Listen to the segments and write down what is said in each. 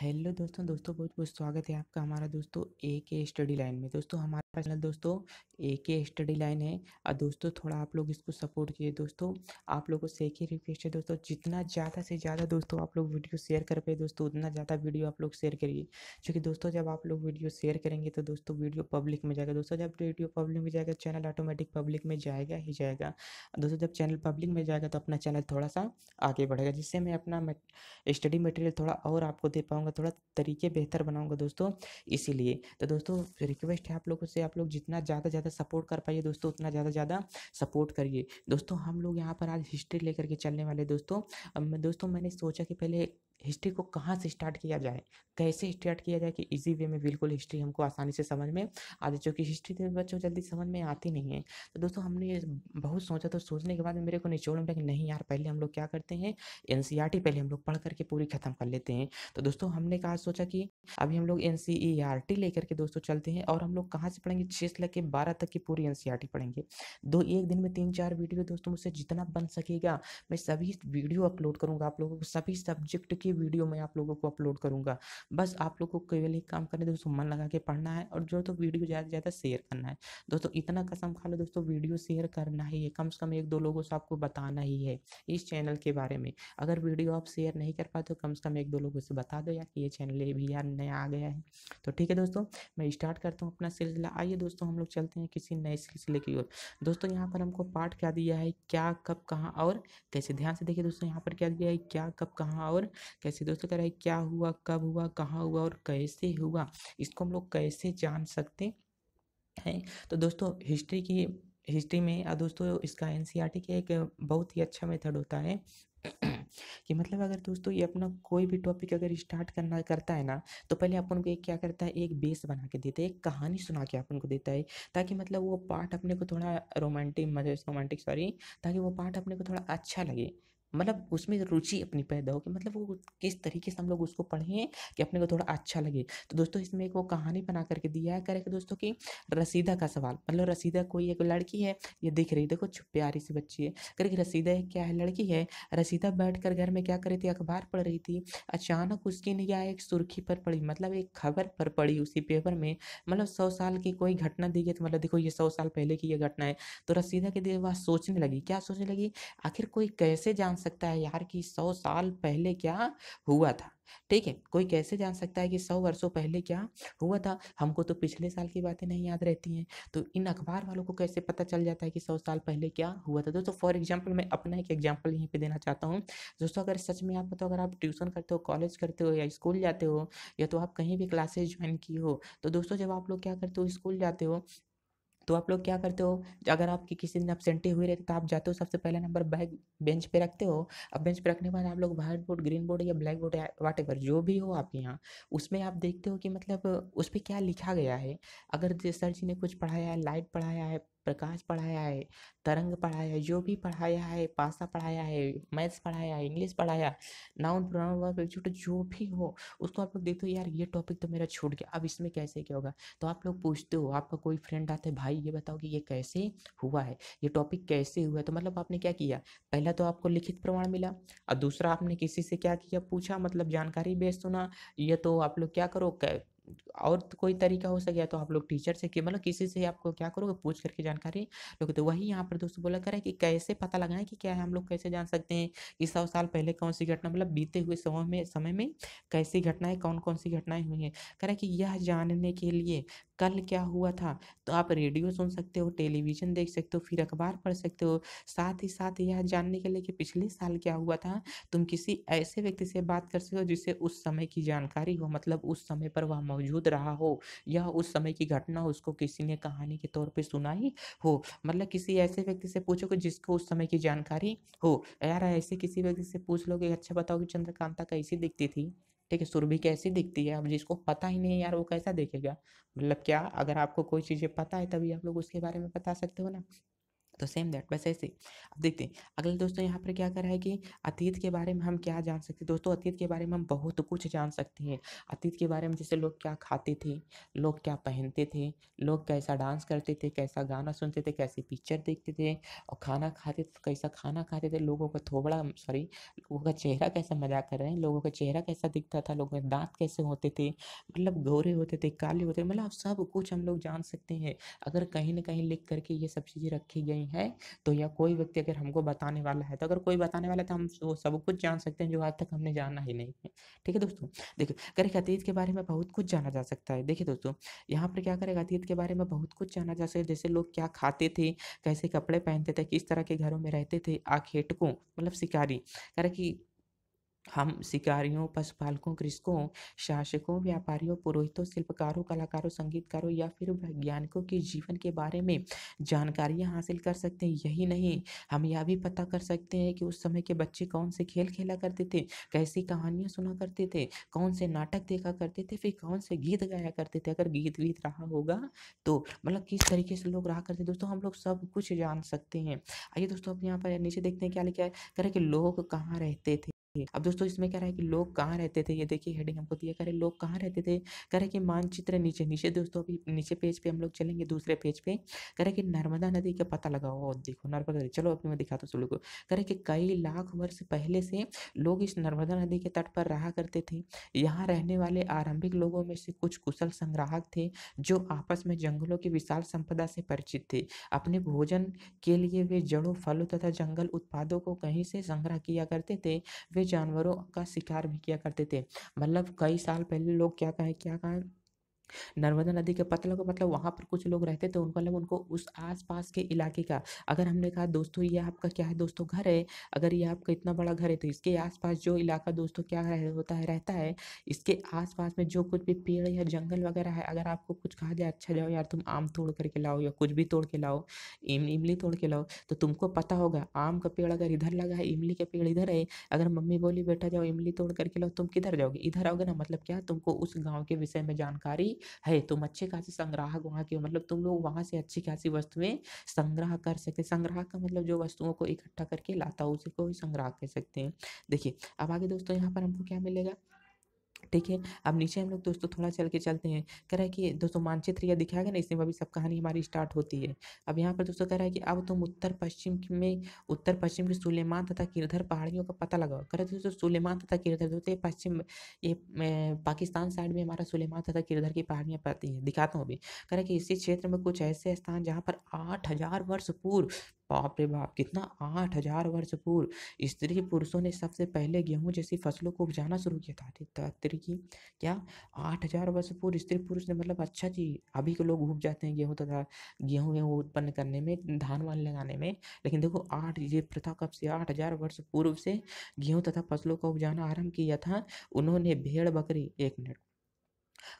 Hello दोस्तों बहुत बहुत स्वागत है आपका हमारा दोस्तों ए के स्टडी लाइन में। दोस्तों हमारा चैनल दोस्तों ए के स्टडी लाइन है। और दोस्तों थोड़ा आप लोग इसको सपोर्ट कीजिए। दोस्तों आप लोगों से एक ही रिक्वेस्ट है दोस्तों, जितना ज़्यादा से ज़्यादा दोस्तों आप लोग वीडियो शेयर कर पाए दोस्तों, उतना ज़्यादा वीडियो आप लोग शेयर करिए। क्योंकि दोस्तों जब आप लोग वीडियो शेयर करेंगे तो दोस्तों वीडियो पब्लिक में जाएगा। दोस्तों जब वीडियो पब्लिक में जाएगा चैनल ऑटोमेटिक पब्लिक में जाएगा ही जाएगा। दोस्तों जब चैनल पब्लिक में जाएगा तो अपना चैनल थोड़ा सा आगे बढ़ेगा, जिससे मैं अपना स्टडी मटेरियल थोड़ा और आपको दे पाऊँगा, थोड़ा तरीके बेहतर बनाऊँगा दोस्तों। इसीलिए तो दोस्तों रिक्वेस्ट है आप लोगों से, आप लोग जितना ज़्यादा ज़्यादा सपोर्ट कर पाइए दोस्तों, उतना ज़्यादा सपोर्ट करिए। दोस्तों हम लोग यहाँ पर आज हिस्ट्री लेकर के चलने वाले दोस्तों। अब दोस्तों मैंने सोचा कि पहले हिस्ट्री को कहाँ से स्टार्ट किया जाए, कैसे स्टार्ट किया जाए कि इजी वे में बिल्कुल हिस्ट्री हमको आसानी से समझ में आ जाए, क्योंकि हिस्ट्री तो बच्चों जल्दी समझ में आती नहीं है। तो दोस्तों हमने ये बहुत सोचा, तो सोचने के बाद मेरे को निचोड़ में लगा कि नहीं यार, पहले हम लोग क्या करते हैं, एनसीईआरटी पहले हम लोग पढ़ करके पूरी खत्म कर लेते हैं। तो दोस्तों हमने कहा सोचा कि अभी हम लोग एनसीईआरटी लेकर के दोस्तों चलते हैं, और हम लोग कहाँ से पढ़ेंगे, 6 से लेकर 12 तक की पूरी एनसीईआरटी पढ़ेंगे। एक दिन में 3-4 वीडियो दोस्तों मुझसे जितना बन सकेगा मैं सभी वीडियो अपलोड करूंगा आप लोगों को, सभी सब्जेक्ट की वीडियो मैं आप लोगों को अपलोड करूंगा। बस आप लोगों को केवल एक काम करना है दोस्तों, मन लगा के पढ़ना है, और जो तो वीडियो ज़्यादा से ज़्यादा शेयर करना है। दोस्तों इतना कसम खा लो दोस्तों, वीडियो शेयर करना ही है, कम से कम 1-2 लोगों से आपको बताना ही है इस चैनल के बारे में। अगर वीडियो आप शेयर नहीं कर पाते तो कम से कम 1-2 लोगों से बता दो यार कि ये चैनल ये भी यार नया आ गया है। तो ठीक है दोस्तों, मैं स्टार्ट करता हूँ अपना सिलसिला। आइए दोस्तों हम लोग चलते हैं किसी नए सिलसिले की ओर। दोस्तों यहाँ पर हमको पाठ क्या दिया है, क्या कब कहाँ और कैसे। ध्यान से देखिए दोस्तों, यहाँ पर क्या दिया है, क्या कब कहाँ और कैसे। दोस्तों कह रहा है क्या हुआ, कब हुआ, कहाँ हुआ और कैसे हुआ, इसको हम लोग कैसे जान सकते हैं। तो दोस्तों हिस्ट्री में दोस्तों इसका एनसीईआरटी का एक बहुत ही अच्छा मेथड होता है कि मतलब अगर दोस्तों ये अपना कोई भी टॉपिक अगर स्टार्ट करना करता है ना, तो पहले अपन को एक क्या करता है, एक बेस बना के देता है, एक कहानी सुना के अपन को देता है, ताकि मतलब वो पार्ट अपने को थोड़ा रोमांटिक सॉरी, ताकि वो पार्ट अपने को थोड़ा अच्छा लगे, मतलब उसमें रुचि अपनी पैदा हो कि मतलब वो किस तरीके से हम लोग उसको पढ़ें कि अपने को थोड़ा अच्छा लगे। तो दोस्तों इसमें एक वो कहानी बना करके दिया है, करेक्ट दोस्तों की रसीदा का सवाल। मतलब रसीदा कोई एक लड़की है, ये दिख रही देखो प्यारी सी बच्ची है, करेक्ट। रसीदा एक क्या है, लड़की है। रसीदा बैठकर घर में क्या कर रही थी, अखबार पढ़ रही थी। अचानक उसकी निगाह एक सुर्खी पर पड़ी, मतलब एक खबर पर पड़ी उसी पेपर में। मतलब 100 साल की कोई घटना दी गई, तो मतलब देखो ये 100 साल पहले की ये घटना है। तो रसीदा के देर बाद सोचने लगी, क्या सोचने लगी, आखिर कोई कैसे जान सकता है यार कि 100 साल पहले क्या हुआ था। ठीक है, कोई कैसे जान सकता है कि 100 वर्षों पहले क्या हुआ था। हमको तो पिछले साल की बातें नहीं याद रहती हैं, तो इन अखबार वालों को कैसे पता चल जाता है कि 100 साल पहले क्या हुआ था। दोस्तों फॉर एग्जांपल मैं अपना एक एग्जांपल यहीं पे देना चाहता हूँ। दोस्तों अगर सच में आप बताओ, अगर आप ट्यूशन करते हो, कॉलेज करते हो या स्कूल जाते हो, या तो आप कहीं भी क्लासेस ज्वाइन की हो, तो दोस्तों जब आप लोग क्या करते हो, स्कूल जाते हो, तो आप लोग क्या करते हो, अगर आपकी किसी दिन एब्सेंटी हुई रहती तो आप जाते हो, सबसे पहला नंबर बैग बेंच पे रखते हो। अब बेंच पे रखने के बाद आप लोग व्हाइट बोर्ड, ग्रीन बोर्ड या ब्लैक बोर्ड या व्हाटएवर जो भी हो आपके यहाँ, उसमें आप देखते हो कि मतलब उस पे क्या लिखा गया है। अगर सर जी ने कुछ पढ़ाया है, लाइट पढ़ाया है, प्रकाश पढ़ाया है, तरंग पढ़ाया है, जो भी पढ़ाया है, पासा पढ़ाया है, मैथ्स पढ़ाया है, इंग्लिश पढ़ाया, नाउन प्रोनाउन वर्ब एडजेक्टिव जो भी हो, उसको आप लोग देखते हो यार ये टॉपिक तो मेरा छूट गया, अब इसमें कैसे क्या होगा। तो आप लोग पूछते हो, आपका कोई फ्रेंड आता है, भाई ये बताओ कि ये कैसे हुआ है, ये टॉपिक कैसे हुआ है। तो मतलब आपने क्या किया, पहला तो आपको लिखित प्रमाण मिला, और दूसरा आपने किसी से क्या किया, पूछा, मतलब जानकारी बेस सुना। ये तो आप लोग क्या करो, और तो कोई तरीका हो सके तो आप लोग टीचर से कि मतलब किसी से आपको क्या करोगे, पूछ करके जानकारी लोगे। तो वही यहाँ पर दोस्तों बोला करे कि कैसे पता लगाएं कि क्या है, हम लोग कैसे जान सकते हैं कि 100 साल पहले कौन सी घटना, मतलब बीते हुए समय में कैसी घटनाएं, कौन कौन सी घटनाएं हुई हैं। करे कि यह जानने के लिए कल क्या हुआ था, तो आप रेडियो सुन सकते हो, टेलीविजन देख सकते हो, फिर अखबार पढ़ सकते हो। साथ ही साथ यह जानने के लिए कि पिछले साल क्या हुआ था, तुम किसी ऐसे व्यक्ति से बात कर सकते हो जिससे उस समय की जानकारी हो, मतलब उस समय पर वह मौजूद रहा हो, या उस समय की घटना उसको किसी ने कहानी के तौर पे सुनाई हो। मतलब किसी ऐसे व्यक्ति से पूछो कि जिसको उस समय की जानकारी हो। यार ऐसे किसी व्यक्ति से पूछ लो कि अच्छा बताओ कि चंद्रकांता कैसी दिखती थी, ठीक है, सुरभि कैसी दिखती है। अब जिसको पता ही नहीं है यार वो कैसा देखेगा। मतलब क्या, अगर आपको कोई चीज़ें पता है तभी आप लोग उसके बारे में बता सकते हो ना। तो सेम दैट वैसे ऐसे अब देखते हैं अगले दोस्तों यहाँ पर क्या करा है कि अतीत के बारे में हम क्या जान सकते हैं दोस्तों। अतीत के बारे में हम बहुत कुछ जान सकते हैं। अतीत के बारे में जैसे लोग क्या खाते थे, लोग क्या पहनते थे, लोग कैसा डांस करते थे, कैसा गाना सुनते थे, कैसी पिक्चर देखते थे और खाना खाते थे तो कैसा खाना खाते थे, लोगों का थोबड़ा सॉरी लोगों का चेहरा कैसा, मजाक कर रहे हैं, लोगों का चेहरा कैसा दिखता था, लोगों के दांत कैसे होते थे, मतलब गोरे होते थे, काले होते थे, मतलब सब कुछ हम लोग जान सकते हैं। अगर कहीं ना कहीं लिख करके ये सब चीज़ें रखी गई हैं तो या कोई व्यक्ति अगर हमको बताने वाला है तो अगर कोई बताने वाला है तो हम वो सब कुछ जान सकते हैं जो आज तक हमने जाना ही नहीं है। ठीक है दोस्तों, देखिए करें अतीत के बारे में बहुत कुछ जाना जा सकता है। देखिए दोस्तों यहाँ पर क्या करेगा, अतीत के बारे में बहुत कुछ जाना जा सकता है, जैसे लोग क्या खाते थे, कैसे कपड़े पहनते थे, किस तरह के घरों में रहते थे, आखेटकों मतलब शिकारी करे कि हम शिकारियों, पशुपालकों, कृषकों, शासकों, व्यापारियों, पुरोहितों, शिल्पकारों, कलाकारों, संगीतकारों या फिर वैज्ञानिकों के जीवन के बारे में जानकारियाँ हासिल कर सकते हैं। यही नहीं, हम यह भी पता कर सकते हैं कि उस समय के बच्चे कौन से खेल खेला करते थे, कैसी कहानियाँ सुना करते थे, कौन से नाटक देखा करते थे, फिर कौन से गीत गाया करते थे। अगर गीत वीत रहा होगा तो मतलब किस तरीके से लोग रहा करते दोस्तों, हम लोग सब कुछ जान सकते हैं। आइए दोस्तों अब यहाँ पर नीचे देखते हैं क्या लिखा है, कह रहे कि लोग कहाँ रहते थे। अब दोस्तों इसमें क्या रहा है कि लोग कहाँ रहते थे, ये देखिए हेडिंग हमको दिया, कह रहे लोग कहाँ रहते थे, कह रहे कि मानचित्र नीचे नीचे दोस्तों अभी नीचे पेज पे हम लोग चलेंगे, दूसरे पेज पे कह रहे कि नर्मदा नदी का पता लगाओ। और देखो नर्मदा नदी, चलो अभी मैं दिखाता हूँ सब लोगों को। कह रहे कि कई लाख वर्ष पहले से लोग इस नर्मदा नदी के तट पर रहा करते थे। यहाँ रहने वाले आरंभिक लोगों में से कुछ कुशल संग्राहक थे जो आपस में जंगलों की विशाल संपदा से परिचित थे। अपने भोजन के लिए वे जड़ों, फलों तथा जंगल उत्पादों को कहीं से संग्रह किया करते थे। वे जानवरों का शिकार भी किया करते थे। मतलब कई साल पहले लोग क्या कहा नर्मदा नदी के पतलों का मतलब वहाँ पर कुछ लोग रहते थे, उनको मतलब उनको उस आस-पास के इलाके का, अगर हमने कहा दोस्तों ये आपका क्या है दोस्तों घर है, अगर ये आपका इतना बड़ा घर है तो इसके आस-पास जो इलाका दोस्तों क्या है होता है रहता है, इसके आस-पास में जो कुछ भी पेड़ या जंगल वगैरह है, अगर आपको कुछ कहा जाए अच्छा जाओ यार तुम आम तोड़ कर के लाओ या कुछ भी तोड़ के लाओ, इमली तोड़ के लाओ, तो तुमको पता होगा आम का पेड़ अगर इधर लगा है, इमली का पेड़ इधर है, अगर मम्मी बोली बेटा जाओ इमली तोड़ कर के लाओ, तुम किधर जाओगे? इधर आओगे ना, मतलब क्या तुमको उस गाँव के विषय में जानकारी है, तुम अच्छे खासे संग्राहक वहाँ के हो, मतलब तुम लोग वहाँ से अच्छी खासी वस्तुएं संग्रह कर सकते। संग्राहक का मतलब जो वस्तुओं को इकट्ठा करके लाता हो उसी को ही संग्राहक कह सकते हैं। देखिए अब आगे दोस्तों यहाँ पर हमको क्या मिलेगा, ठीक है, अब नीचे हम लोग दोस्तों थोड़ा चल के चलते हैं। कह रहा है कि दोस्तों मानचित्र ये दिखाएगा ना, इसमें अभी सब कहानी हमारी स्टार्ट होती है। अब यहाँ पर दोस्तों कह रहा है कि अब तुम उत्तर पश्चिम की सुलेमान तथा किरधर पहाड़ियों का पता लगाओ। कह रहे थे दोस्तों सुलेमान तथा किरधर दोस्तों ये पश्चिम, ये पाकिस्तान साइड में हमारा सुलेमान तथा किरधर की पहाड़ियाँ पड़ती हैं, दिखाता हूँ अभी। कह रहा है कि इसी क्षेत्र में कुछ ऐसे स्थान जहाँ पर 8,000 वर्ष पूर्व, बाप रे बाप कितना, 8,000 वर्ष पूर्व स्त्री पुरुषों ने सबसे पहले गेहूं जैसी फसलों को उपजाना शुरू किया था। अरे की क्या, 8,000 वर्ष पूर्व स्त्री पुरुष ने, मतलब अच्छा जी, अभी के लोग उग जाते हैं गेहूं तथा गेहूं गेहूं उत्पन्न करने में, धान वान लगाने में, लेकिन देखो आठ ये प्रथा कब से, 8,000 वर्ष पूर्व से गेहूं तथा फसलों का उपजाना आरंभ किया था। उन्होंने भेड़ बकरी, एक मिनट,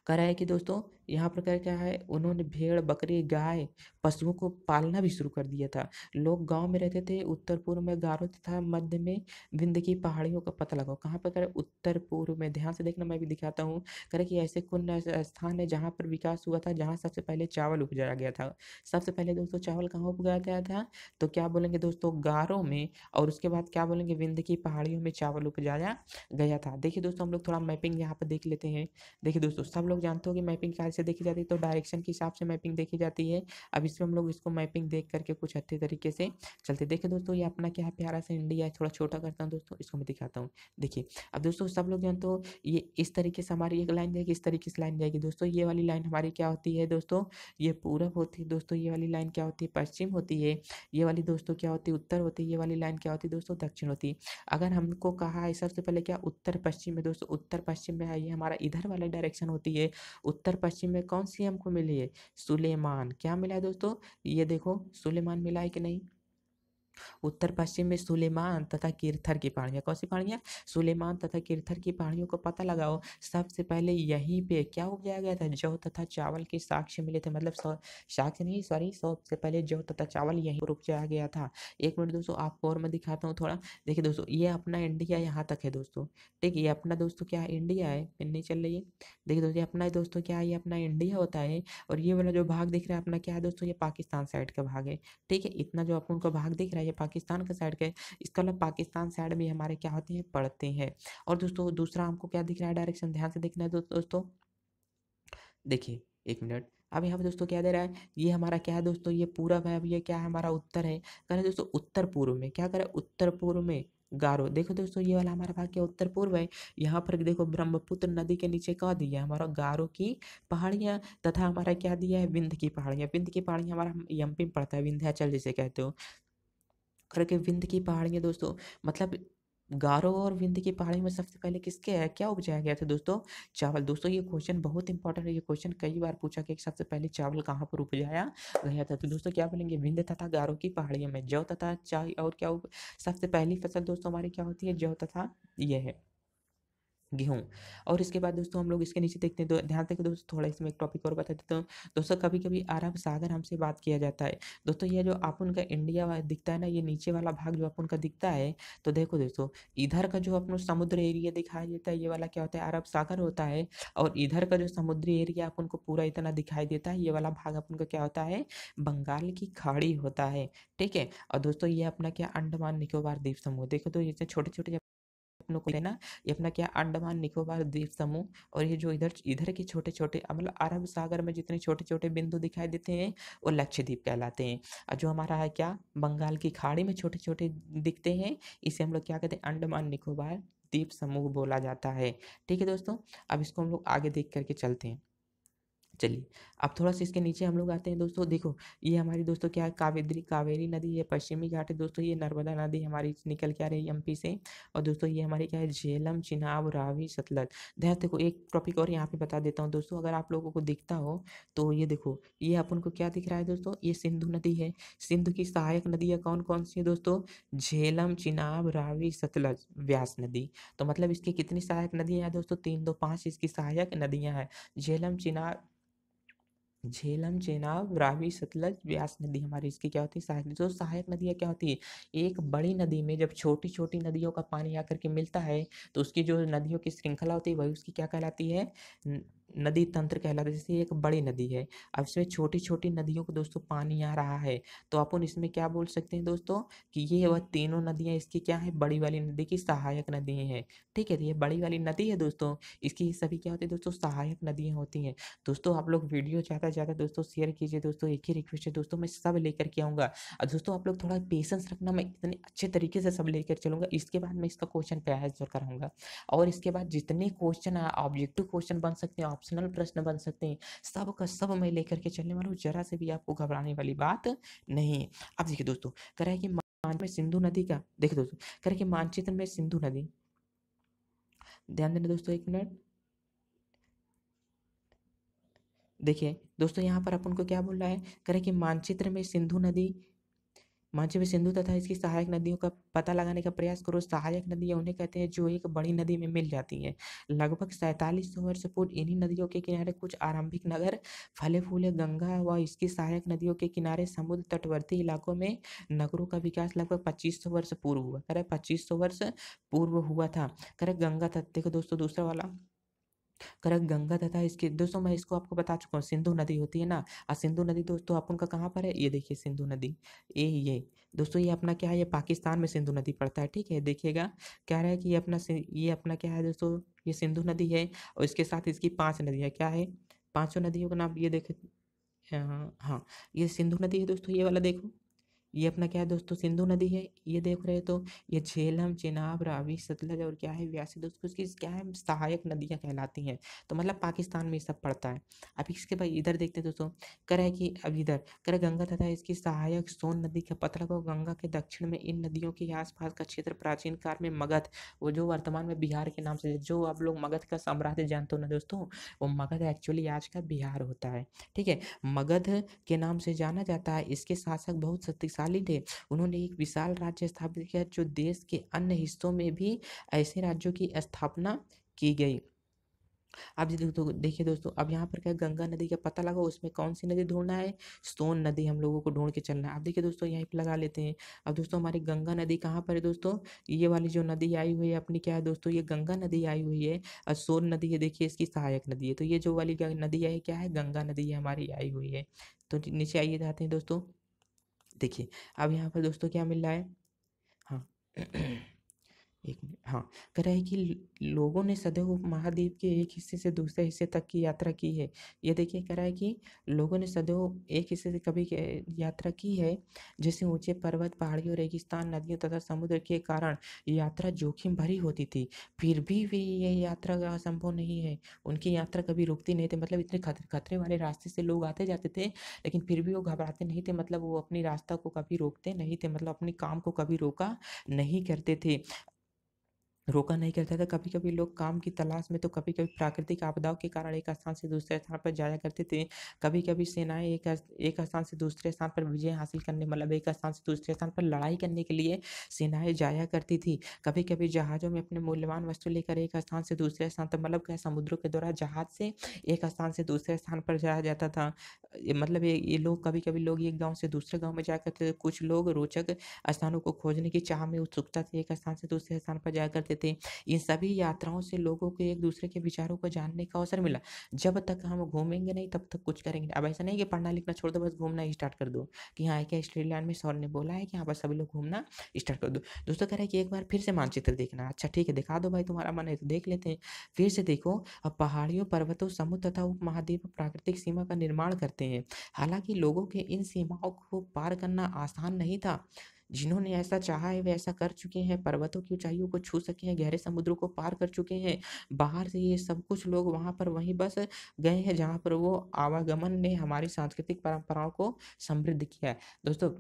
कह रहा है कि दोस्तों यहाँ पर क्या है, उन्होंने भेड़ बकरी गाय पशुओं को पालना भी शुरू कर दिया था। लोग गांव में रहते थे। उत्तर पूर्व में गारो तथा मध्य में विंध्य की पहाड़ियों का पता लगाओ। कहाँ पर करे, उत्तर पूर्व में, ध्यान से देखना मैं भी दिखाता हूँ। करे कि ऐसे कौन ऐसा स्थान है जहाँ पर विकास हुआ था, जहाँ सबसे पहले चावल उपजाया गया था। सबसे पहले दोस्तों चावल कहाँ उगाया गया था, तो क्या बोलेंगे दोस्तों गारो में, और उसके बाद क्या बोलेंगे विंध्य की पहाड़ियों में चावल उपजाया गया था। देखिए दोस्तों हम लोग थोड़ा मैपिंग यहाँ पर देख लेते हैं। देखिए दोस्तों सब लोग जानते हो कि मैपिंग कैसे देखी जाती है, तो डायरेक्शन के हिसाब से मैपिंग देखी जाती है। अब इसमें हम लोग इसको मैपिंग देख करके कुछ अच्छे तरीके से चलते। देखिए दोस्तों ये अपना क्या है, प्यारा सा इंडिया है, थोड़ा छोटा करता हूँ दोस्तों, इसको मैं दिखाता हूँ। देखिए अब दोस्तों सब लोग जानते हो ये इस तरीके से हमारी एक लाइन जाएगी, इस तरीके से लाइन जाएगी दोस्तों। ये वाली लाइन हमारी क्या होती है दोस्तों, ये पूरब होती है दोस्तों। ये वाली लाइन क्या होती है, पश्चिम होती है। ये वाली दोस्तों क्या होती है, उत्तर होती है। ये वाली लाइन क्या होती है दोस्तों, दक्षिण होती है। अगर हमको कहा है सबसे पहले क्या, उत्तर पश्चिम में दोस्तों, उत्तर पश्चिम में है, ये हमारा इधर वाला डायरेक्शन होती है। उत्तर पश्चिम में कौन सी हमको मिली है, सुलेमान। क्या मिला है दोस्तों, ये देखो सुलेमान मिला है कि नहीं, उत्तर पश्चिम में सुलेमान तथा किरथर की पहाड़ियाँ। कौन सी पहाड़ियाँ? सुलेमान तथा किरथर की पहाड़ियों को पता लगाओ। सबसे पहले यहीं पे क्या उपजाया गया था? जौ तथा चावल के साक्ष्य मिले थे। मतलब साक्ष्य नहीं, सॉरी, सबसे पहले जौ तथा चावल यहीं पर उपजाया गया था। एक मिनट दोस्तों, आपको और मैं दिखाता हूँ थोड़ा। देखिए दोस्तों, ये अपना इंडिया यहाँ तक है दोस्तों। ठीक है, ये अपना दोस्तों क्या है? इंडिया है। पेन नहीं चल रही है। देखिए दोस्तों, ये अपना दोस्तों क्या है? ये अपना इंडिया होता है। और ये वाला जो भाग दिख रहा है अपना क्या है दोस्तों? ये पाकिस्तान साइड का भाग है। ठीक है, इतना जो अपन को भाग दिख रहा है ये पाकिस्तान का साइड का है। इसका मतलब पाकिस्तान साइड में हमारे क्या होते हैं? पड़ते हैं। और दोस्तों दूसरा हमको क्या दिख रहा है? डायरेक्शन ध्यान से देखना है दोस्तों। देखिए, एक मिनट। अब यहाँ पे दोस्तों क्या दे रहा है? ये हमारा क्या है दोस्तों? ये पूरब है। अब ये क्या है? हमारा उत्तर है। कह रहे हैं दोस्तों उत्तर पूर्व में, क्या करे? उत्तर पूर्व में गारो। देखो दोस्तों, ये वाला हमारा भाग क्या उत्तर पूर्व है। यहाँ पर देखो ब्रह्मपुत्र नदी के नीचे क्या दिया है? हमारा गारो की पहाड़ियाँ। तथा हमारा क्या दिया है? विंध्य की पहाड़ियाँ। विंध्य की पहाड़ियाँ हमारा एमपी में पड़ता है, विंध्याचल जिसे कहते हो। करके विंध्य की पहाड़ियाँ दोस्तों, मतलब गारो और विंध्य की पहाड़ी में सबसे पहले किसके है क्या उपजाया गया था दोस्तों? चावल। दोस्तों ये क्वेश्चन बहुत इंपॉर्टेंट है। ये क्वेश्चन कई बार पूछा गया कि सबसे पहले चावल कहाँ पर उपजाया गया था? तो दोस्तों क्या बोलेंगे? विंध्य तथा गारो की पहाड़ियों में। जौ तथा चाय और क्या सबसे पहली फसल दोस्तों हमारी क्या होती है? जौ तथा ये है गेहूँ। और इसके बाद दोस्तों हम लोग इसके नीचे देखते हैं, तो ध्यान से दोस्तों थोड़ा इसमें एक टॉपिक और बता देता हूँ। दोस्तों कभी कभी अरब सागर हमसे बात किया जाता है। दोस्तों ये जो अपन का इंडिया दिखता है ना, ये नीचे वाला भाग जो अपन का दिखता है, तो देखो दोस्तों, इधर का जो अपन समुद्र एरिया दिखाई देता है ये वाला क्या होता है? अरब सागर होता है। और इधर का जो समुद्री एरिया अपन को पूरा इतना दिखाई देता है, ये वाला भाग अपन का क्या होता है? बंगाल की खाड़ी होता है। ठीक है। और दोस्तों ये अपना क्या? अंडमान निकोबार द्वीप समूह। देखो तो ये छोटे छोटे अपनों को लेना, ये अपना क्या? अंडमान निकोबार द्वीप समूह। और ये जो इधर इधर के छोटे छोटे मतलब अरब सागर में जितने छोटे छोटे बिंदु दिखाई देते हैं वो लक्षद्वीप कहलाते हैं। और जो हमारा है क्या? बंगाल की खाड़ी में छोटे छोटे दिखते हैं, इसे हम लोग क्या कहते हैं? अंडमान निकोबार द्वीप समूह बोला जाता है। ठीक है दोस्तों, अब इसको हम लोग आगे देख करके चलते हैं। चलिए, अब थोड़ा सा इसके नीचे हम लोग आते हैं दोस्तों। देखो, ये हमारी दोस्तों क्या है? कावेरी कावेरी नदी, ये पश्चिमी घाट है दोस्तों। ये नर्मदा नदी हमारी निकल के आ रही है एमपी से। और दोस्तों ये हमारी क्या है? झेलम, चिनाब, रावी, सतलज। ध्यान देखो, एक टॉपिक और यहाँ पे बता देता हूँ दोस्तों, अगर आप लोगों को दिखता हो तो ये देखो, ये अपन को क्या दिख रहा है दोस्तों? ये सिंधु नदी है। सिंधु की सहायक नदियाँ कौन कौन सी है दोस्तों? झेलम, चिनाब, रावी, सतलज, व्यास नदी। तो मतलब इसकी कितनी सहायक नदियाँ हैं दोस्तों? तीन, दो पाँच इसकी सहायक नदियाँ हैं। झेलम, चिनाब, झेलम, चेनाब, रावी, सतलज, व्यास नदी हमारी इसकी क्या होती है? सहायक नदी। तो सहायक नदियाँ क्या होती है? एक बड़ी नदी में जब छोटी छोटी नदियों का पानी आकर के मिलता है तो उसकी जो नदियों की श्रृंखला होती है वही उसकी क्या कहलाती है? नदी तंत्र कहलाता है। जैसे एक बड़ी नदी है, अब इसमें छोटी छोटी नदियों को दोस्तों पानी आ रहा है, तो अपन इसमें क्या बोल सकते हैं दोस्तों? कि ये वह तीनों नदियाँ इसकी क्या है? बड़ी वाली नदी की सहायक नदी है। ठीक है, तो ये बड़ी वाली नदी है दोस्तों, इसकी सभी क्या होती है दोस्तों? सहायक नदियाँ होती हैं। दोस्तों आप लोग वीडियो ज़्यादा से ज़्यादा दोस्तों शेयर कीजिए दोस्तों। एक ही रिक्वेस्ट है दोस्तों, मैं सब लेकर के आऊँगा। और दोस्तों आप लोग थोड़ा पेशेंस रखना, मैं इतने अच्छे तरीके से सब लेकर चलूँगा। इसके बाद मैं इसका क्वेश्चन पे आंसर कराऊँगा। और इसके बाद जितने क्वेश्चन ऑब्जेक्टिव क्वेश्चन बन सकते हैं, ऑप्शनल प्रश्न बन सकते हैं, सब का सब मैं लेकर के चलने वाला हूँ। जरा से भी आपको घबराने वाली बात नहीं है। अब देखिए दोस्तों, कह रहा है कि में सिंधु नदी का, देखिए दोस्तों, कह रहा है कि मानचित्र में सिंधु नदी, ध्यान देना दोस्तों एक मिनट। देखिए दोस्तों, यहाँ पर अपन को क्या बोल रहा है? कह रहे कि मानचित्र में सिंधु नदी, मानचित्र में सिंधु तथा इसकी सहायक नदियों का पता लगाने का प्रयास करो। सहायक नदियाँ उन्हें कहते हैं जो एक बड़ी नदी में मिल जाती हैं। लगभग 4700 वर्ष पूर्व इन्हीं नदियों के किनारे कुछ आरंभिक नगर फले फूले। गंगा व इसकी सहायक नदियों के किनारे समुद्र तटवर्ती इलाकों में नगरों का विकास लगभग 2500 वर्ष पूर्व हुआ। कह रहे 2500 वर्ष पूर्व हुआ था। कह रहे गंगा तट, देखो दोस्तों दूसरा वाला, करेक्ट, गंगा तथा इसके दोस्तों मैं इसको आपको बता चुका हूँ, सिंधु नदी होती है ना। और सिंधु नदी दोस्तों अपन का कहाँ पर है? ये देखिए सिंधु नदी, ये दोस्तों, ये अपना क्या है? ये पाकिस्तान में सिंधु नदी पड़ता है। ठीक है, देखिएगा, कह रहा है कि ये अपना क्या है दोस्तों? ये सिंधु नदी है। और इसके साथ इसकी 5 नदियाँ क्या है? पांचों नदियों का नाम ये देखे। हाँ हाँ, ये सिंधु नदी है दोस्तों, ये वाला देखो, ये अपना क्या है दोस्तों? सिंधु नदी है। ये देख रहे हो तो ये झेलम, चिनाब, रावी, सतलज और क्या है? व्यासी दोस्तों, इसकी क्या है? सहायक नदियाँ कहलाती हैं। तो मतलब पाकिस्तान में ये सब पड़ता है। अब इसके बाद इधर देखते हैं दोस्तों, करे कि अब इधर करे गंगा तथा इसकी सहायक सोन नदी का पता लगाओ। गंगा के दक्षिण में इन नदियों के आसपास का क्षेत्र प्राचीन काल में मगध, वो जो वर्तमान में बिहार के नाम से, जो आप लोग मगध का साम्राज्य जानते हो ना दोस्तों, वो मगध एक्चुअली आज का बिहार होता है। ठीक है, मगध के नाम से जाना जाता है। इसके शासक बहुत शक्तिशाली शक्तिशाली थे। उन्होंने एक विशाल राज्य स्थापित किया जो देश के अन्य हिस्सों में भी ऐसे राज्यों की स्थापना की गई। अब देखिए दोस्तों, अब यहाँ पर क्या गंगा नदी का पता लगा, उसमें कौन सी नदी ढूंढना है, सोन नदी हम लोगों को ढूंढ के चलना है। अब देखिए दोस्तों, यहीं पे लगा लेते हैं। अब दोस्तों हमारी गंगा नदी कहाँ पर है दोस्तों, ये वाली जो नदी आई हुई है अपनी, क्या है दोस्तों, ये गंगा नदी आई हुई है। और सोन नदी है, देखिए इसकी सहायक नदी है। तो ये जो वाली नदी है क्या है, गंगा नदी है हमारी आई हुई है। तो नीचे आइए जाते हैं दोस्तों। देखिए अब यहाँ पर दोस्तों क्या मिल रहा है, हाँ एक मिनट, हाँ, कह रहा है कि लोगों ने सदैव उपमहाद्वीप के एक हिस्से से दूसरे हिस्से तक की यात्रा की है। ये देखिए कह रहा है कि लोगों ने सदैव एक हिस्से से कभी यात्रा की है, जैसे ऊंचे पर्वत, पहाड़ियों, रेगिस्तान, नदियों तथा समुद्र के कारण यात्रा जोखिम भरी होती थी। फिर भी ये यात्रा असंभव नहीं है। उनकी यात्रा कभी रुकती नहीं थी, मतलब इतने खतरे वाले रास्ते से लोग आते जाते थे, लेकिन फिर भी वो घबराते नहीं थे, मतलब वो अपनी रास्ता को कभी रोकते नहीं थे, मतलब अपनी काम को कभी रोका नहीं करते थे, रोका नहीं करता था। कभी कभी लोग काम की तलाश में तो कभी कभी प्राकृतिक आपदाओं के कारण एक स्थान से दूसरे स्थान पर जाया करते थे। कभी कभी सेनाएं एक स्थान से दूसरे स्थान पर विजय हासिल करने, मतलब एक स्थान से दूसरे स्थान पर लड़ाई करने के लिए सेनाएं जाया करती थी। कभी कभी जहाज़ों में अपने मूल्यवान वस्तु लेकर एक स्थान से दूसरे स्थान तक, मतलब क्या, समुद्रों के द्वारा जहाज से एक स्थान से दूसरे स्थान पर जाया जाता था। मतलब ये लोग, कभी कभी लोग एक गाँव से दूसरे गाँव में जाया करते थे। कुछ लोग रोचक स्थानों को खोजने की चाह में उत्सुकता से एक स्थान से दूसरे स्थान पर जाया करते थे। इन सभी यात्राओं से लोगों को एक दूसरे के विचारों को जानने का अवसर मिला। जब तक हम घूमेंगे नहीं तब तक कुछ करेंगे। अब ऐसा नहीं कि पढ़ना लिखना छोड़ दो, बस घूमना ही स्टार्ट कर दो कि हाँ, क्या स्विट्जरलैंड में सर ने बोला है कि यहाँ पर सभी लोग घूमना स्टार्ट कर दो। दोस्तों कह रहे हैं कि एक बार फिर से मानचित्र देखना। अच्छा ठीक है, दिखा दो भाई, तुम्हारा मन है तो देख लेते हैं। फिर से देखो, अब पहाड़ियों, पर्वतों, समुद्र तथा उपमहाद्वीप प्राकृतिक सीमा का निर्माण करते हैं। हालांकि लोगों के इन सीमाओं को पार करना आसान नहीं था। जिन्होंने ऐसा चाहा है वे ऐसा कर चुके हैं, पर्वतों की ऊंचाइयों को छू सके हैं, गहरे समुद्रों को पार कर चुके हैं। बाहर से ये सब कुछ लोग वहां पर वहीं बस गए हैं जहां पर वो आवागमन ने हमारी सांस्कृतिक परंपराओं को समृद्ध किया है। दोस्तों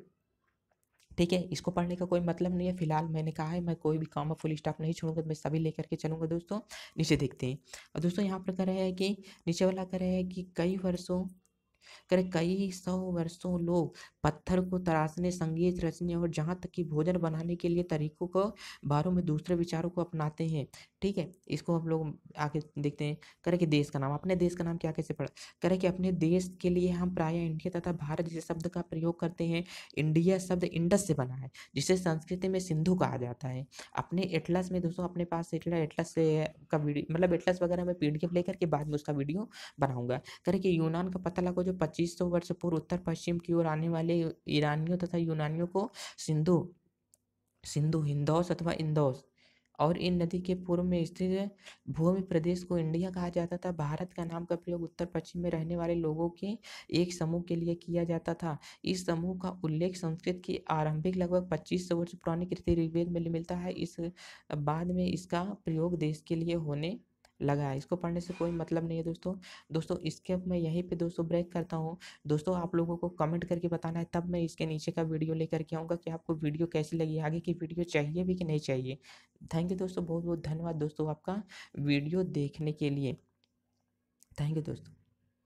ठीक है, इसको पढ़ने का कोई मतलब नहीं है। फिलहाल मैंने कहा है मैं कोई भी कॉमा फुल स्टॉप नहीं छोड़ूंगा, मैं सभी लेकर के चलूंगा दोस्तों। नीचे देखते हैं। और दोस्तों यहाँ पर कह रहे हैं कि नीचे वाला कह रहे हैं कि कई सौ वर्षों लोग पत्थर को तराशने, संगीत रचने और जहाँ तक कि भोजन बनाने के लिए तरीकों को बारों में दूसरे विचारों को अपनाते हैं। ठीक है, इसको हम लोग आगे देखते हैं। करे कि देश का नाम, अपने देश का नाम क्या कैसे पढ़ा, करे कि अपने देश के लिए हम प्रायः इंडिया तथा भारत जैसे शब्द का प्रयोग करते हैं। इंडिया शब्द इंडस से बना है, जिसे संस्कृत में सिंधु कहा जाता है। अपने एटलस में दोस्तों, अपने पास एटलस से का वीडियो, मतलब एटलस वगैरह में पीडीएफ लेकर के बाद में उसका वीडियो बनाऊंगा। करें कि यूनान का पता लगा, जो 2500 वर्ष पूर्व उत्तर पश्चिम की ओर आने वाले ईरानियों तथा यूनानियों को सिंधु सिंधु हिंदौस अथवा इंदौस और इन नदी के पूर्व में स्थित भूमि प्रदेश को इंडिया कहा जाता था। भारत का नाम का प्रयोग उत्तर पश्चिम में रहने वाले लोगों के एक समूह के लिए किया जाता था। इस समूह का उल्लेख संस्कृत की आरंभिक लगभग 2500 वर्ष पुरानी कृति ऋग्वेद में मिलता है। इस बाद में इसका प्रयोग देश के लिए होने लगा है। इसको पढ़ने से कोई मतलब नहीं है दोस्तों। दोस्तों इसके अब मैं यहीं पे दोस्तों ब्रेक करता हूँ। दोस्तों आप लोगों को कमेंट करके बताना है, तब मैं इसके नीचे का वीडियो लेकर के आऊँगा कि आपको वीडियो कैसी लगी, आगे की वीडियो चाहिए भी कि नहीं चाहिए। थैंक यू दोस्तों, बहुत बहुत धन्यवाद दोस्तों आपका वीडियो देखने के लिए। थैंक यू दोस्तों।